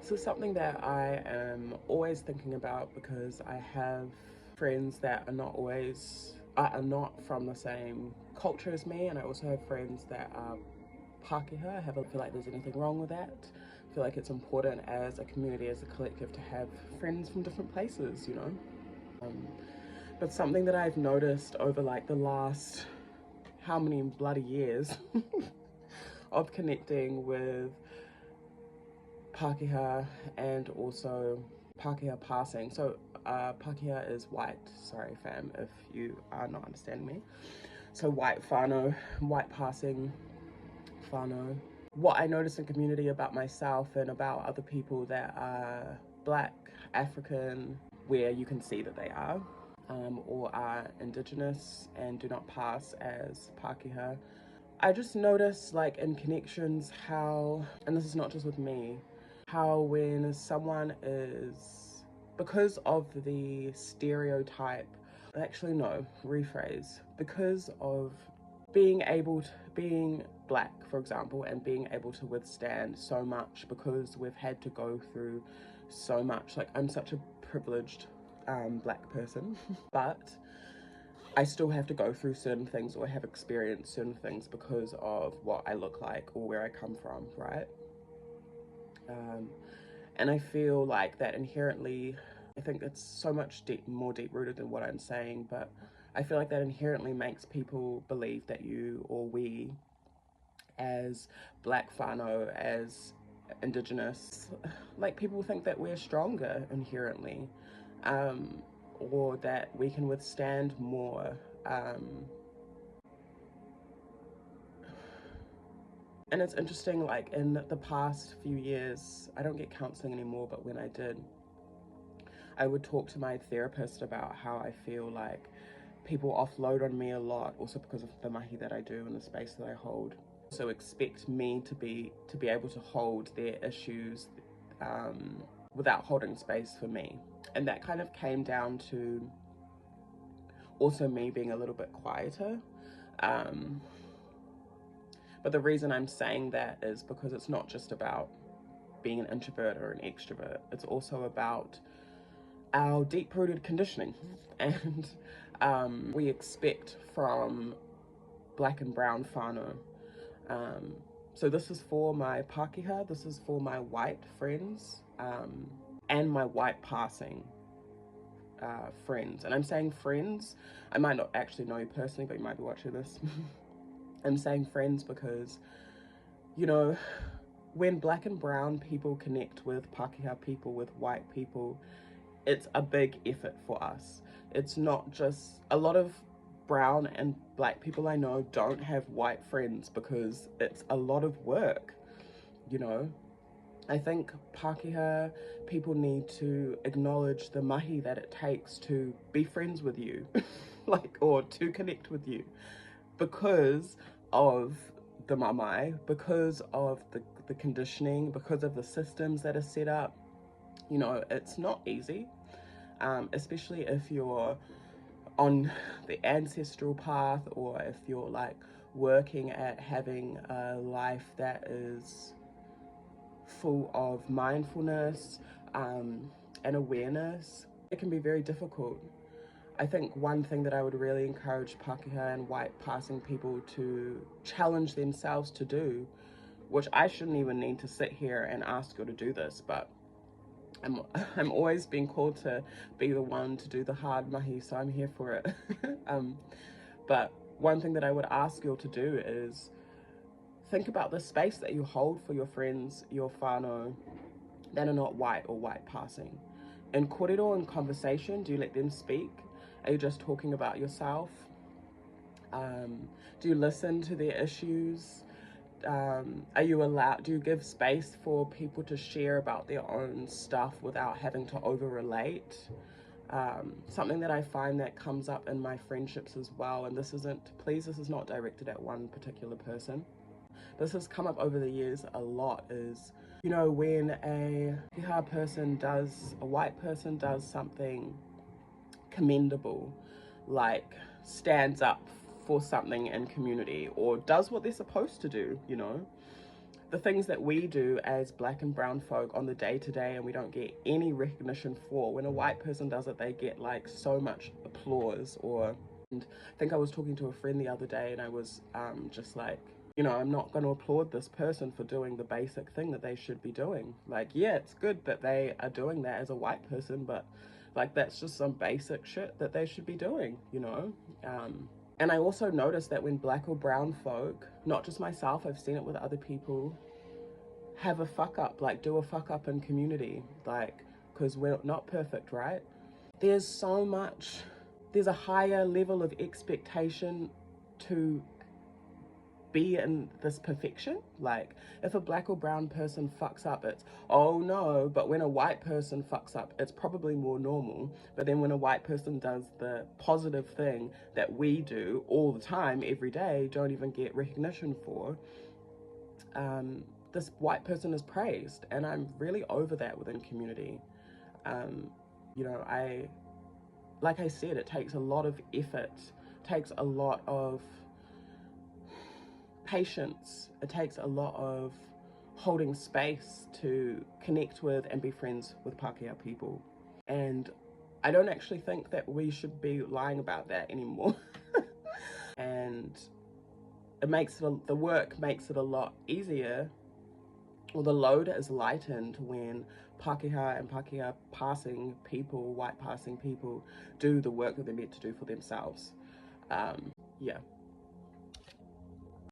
This is something that I am always thinking about because I have friends that are not from the same culture as me, and I also have friends that are Pākehā. I feel like there's anything wrong with that. I feel like it's important as a community, as a collective, to have friends from different places, you know. But something that I've noticed over like the last how many bloody years of connecting with Pākehā and also Pākehā passing. So Pākehā is white, sorry fam if you are not understanding me. So white whānau, white passing whānau. What I notice in community about myself and about other people that are Black, African, where you can see that they are, or are Indigenous and do not pass as Pākehā. I just notice like in connections how, and this is not just with me, how when someone is, because of the stereotype, actually no, rephrase, because of being Black, for example, and being able to withstand so much because we've had to go through so much. Like, I'm such a privileged Black person, but I still have to go through certain things or have experienced certain things because of what I look like or where I come from, right? And I feel like that inherently, I think it's so much more deep-rooted than what I'm saying, but I feel like that inherently makes people believe that you or we, as Black whānau, as Indigenous, like people think that we're stronger inherently, or that we can withstand more. And it's interesting, like in the past few years, I don't get counseling anymore, but when I did, I would talk to my therapist about how I feel like people offload on me a lot, also because of the mahi that I do and the space that I hold. So expect me to be able to hold their issues without holding space for me. And that kind of came down to also me being a little bit quieter. But the reason I'm saying that is because it's not just about being an introvert or an extrovert. It's also about our deep-rooted conditioning. And we expect from Black and brown whānau. So this is for my Pākehā, this is for my white friends, and my white passing friends. And I'm saying friends, I might not actually know you personally, but you might be watching this. I'm saying friends because, you know, when Black and brown people connect with Pākehā people, with white people, it's a big effort for us. It's not just, a lot of brown and Black people I know don't have white friends because it's a lot of work, you know. I think Pākehā people need to acknowledge the mahi that it takes to be friends with you, like, or to connect with you, because of the mamai, because of the conditioning, because of the systems that are set up. You know, it's not easy, especially if you're on the ancestral path, or if you're like working at having a life that is full of mindfulness and awareness. It can be very difficult. I think one thing that I would really encourage Pākehā and white passing people to challenge themselves to do, which I shouldn't even need to sit here and ask you to do this, but I'm always being called to be the one to do the hard mahi, so I'm here for it. But one thing that I would ask you to do is think about the space that you hold for your friends, your whānau, that are not white or white passing. In kōrero and conversation, do you let them speak? Are you just talking about yourself? Do you listen to their issues? Do you give space for people to share about their own stuff without having to over-relate? Something that I find that comes up in my friendships as well, and this is not directed at one particular person. This has come up over the years a lot, is, you know, when a white person does something commendable, like stands up for something in community or does what they're supposed to do, you know, the things that we do as black and brown folk on the day-to-day and we don't get any recognition for, when a white person does it, they get like so much applause. Or, and I think I was talking to a friend the other day and I was just like, you know, I'm not going to applaud this person for doing the basic thing that they should be doing. Like, yeah, it's good that they are doing that as a white person, but like that's just some basic shit that they should be doing, you know. And I also noticed that when black or brown folk, not just myself, I've seen it with other people, have a fuck up, like do a fuck up in community, like, because we're not perfect, right? There's so much, there's a higher level of expectation to be in this perfection. Like, if a black or brown person fucks up, it's, oh no. But when a white person fucks up, it's probably more normal. But then when a white person does the positive thing that we do all the time, every day, don't even get recognition for, this white person is praised. And I'm really over that within community. You know, like I said, it takes a lot of effort, takes a lot of patience, it takes a lot of holding space to connect with and be friends with Pākehā people. And I don't actually think that we should be lying about that anymore. And it makes it, the work makes it a lot easier, or the load is lightened when Pākehā and Pākehā passing people, white passing people, do the work that they're meant to do for themselves. Yeah.